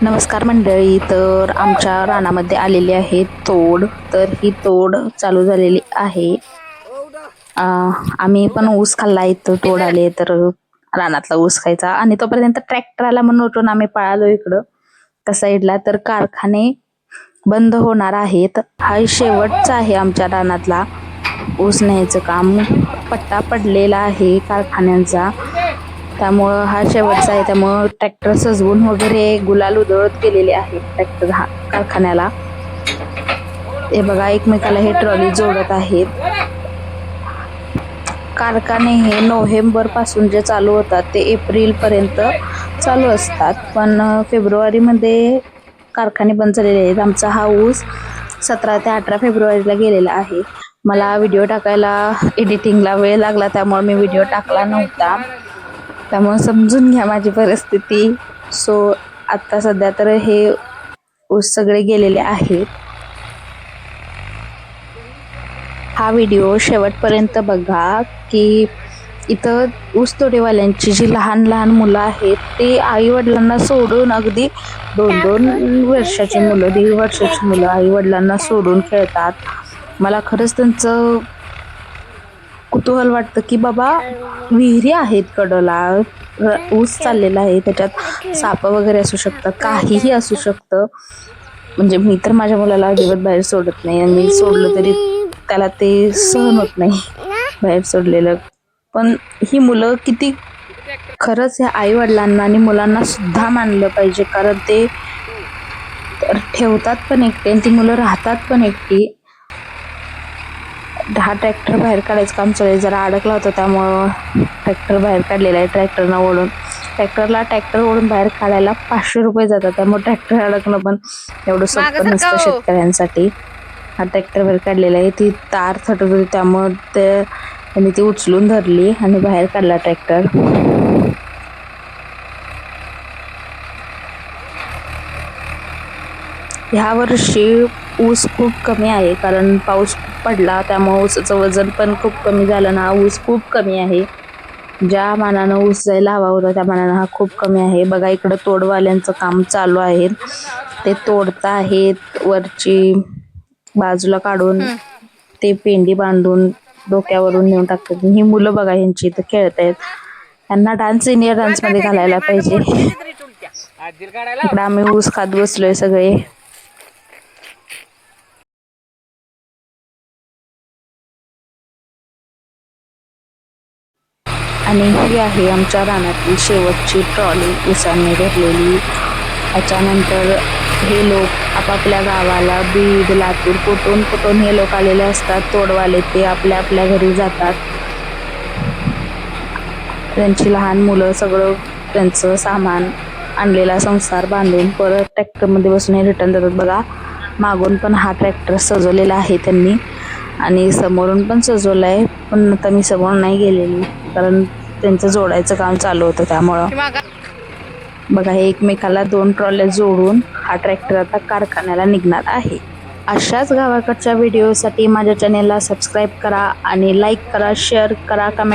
नमस्कार मंडळी, तर आमच्या रानामध्ये आलेली आहे तोड. तर ही तोड चालू झालेली आहे. आम्ही पण ऊस खाल्ला, इथं तोड आले तर रानातला ऊस खायचा. आणि तोपर्यंत ट्रॅक्टर आला म्हणून उठून आम्ही पळालो इकडं त्या साईडला. तर कारखाने बंद होणार आहेत. हा शेवटचा आहे आमच्या रानातला ऊस न्यायचं काम. पट्टा पडलेला आहे कारखान्यांचा, त्यामुळं हा शेवटचा आहे. त्यामुळं ट्रॅक्टर सजवून वगैरे गुलाल उधळत गेलेले आहेत ट्रॅक्टर कारखान्याला. हे बघा, एकमेकाला हे ट्रॉली जोडत आहेत. कारखाने हे नोव्हेंबर पासून जे चालू होतात ते एप्रिल पर्यंत चालू असतात, पण फेब्रुवारीमध्ये कारखाने बंद झालेले आहेत. आमचा हा ऊस 17 ते 18 फेब्रुवारीला गेलेला आहे. मला व्हिडिओ टाकायला एडिटिंगला वेळ लागला, त्यामुळे मी व्हिडिओ टाकला नव्हता. त्यामुळे समजून घ्या माझी परिस्थिती. सो आता सध्या तर हे ऊस सगळे गेलेले आहेत. हा व्हिडिओ शेवटपर्यंत बघा की इथं ऊसतोडीवाल्यांची जी लहान लहान मुलं आहेत ते आई वडिलांना सोडून, अगदी 2-2 वर्षाची मुलं, 1.5 वर्षाची मुलं आई वडिलांना सोडून खेळतात. मला खरंच त्यांचं कुतूहल वाटतं की बाबा, विहिरी आहेत कडला, ऊस चाललेला आहे, त्याच्यात साप वगैरे असू शकतात, काहीही असू शकतं. म्हणजे मी तर माझ्या मुलाला अजिबात बाहेर सोडत नाही, आणि सोडलं तरी त्याला ते सहन होत नाही बाहेर सोडलेलं. पण ही मुलं किती, खरंच ह्या आई वडिलांना आणि मुलांना सुद्धा मानलं पाहिजे, कारण ते ठेवतात पण एकटे आणि ती मुलं राहतात पण एकटी. हा ट्रॅक्टर बाहेर काढायचं काम चालू आहे. जरा अडकला होता त्यामुळं ट्रॅक्टर बाहेर काढलेला आहे ट्रॅक्टरनं ओढून. ट्रॅक्टर ओढून बाहेर काढायला 500 रुपये जातात, त्यामुळे ट्रॅक्टर अडकणं पण एवढं सोपं नसतं शेतकऱ्यांसाठी. हा ट्रॅक्टर बाहेर काढलेला आहे. ती तार थटत होती, त्यामुळं त्यांनी ती उचलून धरली आणि बाहेर काढला ट्रॅक्टर. ह्या वर्षी ऊस खूप कमी आहे, कारण पाऊस खूप पडला, त्यामुळे ऊसाचं वजन पण खूप कमी झालं ना. ऊस खूप कमी आहे. ज्या मानानं ऊस जायला हवा होता त्या मानानं हा खूप कमी आहे. बघा, इकडं तोडवाल्यांचं काम चालू आहे. ते तोडता आहेत, वरची बाजूला काढून ते पेंडी बांधून डोक्यावरून नेऊन टाकतात. ही मुलं बघा, ह्यांची इथं खेळत आहेत. त्यांना डान्स, इंडिया डान्स मध्ये घालायला पाहिजे. इकडे आम्ही ऊस खात बसलोय सगळे. आणि ही आहे आमच्या रानातली शेवटची ट्रॉली ऊसाने भरलेली. त्याच्यानंतर हे लोक आपापल्या गावाला, बीड, लातूर, कुठून हे लोक आलेले असतात तोडवाले. ते आपल्या आपल्या घरी जातात, त्यांची लहान मुलं, सगळं त्यांचं सामान, आणलेला संसार बांधून परत ट्रॅक्टरमध्ये बसून हे रिटर्न जातात. बघा, मागून पण हा ट्रॅक्टर सजवलेला आहे त्यांनी, आणि समोरून पण सजवला आहे, पण आता मी समोरून नाही गेलेली कारण त्यांचं जोडायचं काम चालू होतं. त्यामुळं बघा, हे एकमेकाला 2 ट्रॉल्या जोडून हा ट्रॅक्टर आता कारखान्याला निघणार आहे. अशाच गावाकडच्या व्हिडिओसाठी माझ्या चॅनेलला सबस्क्राईब करा आणि लाईक करा, शेअर करा, कमेंट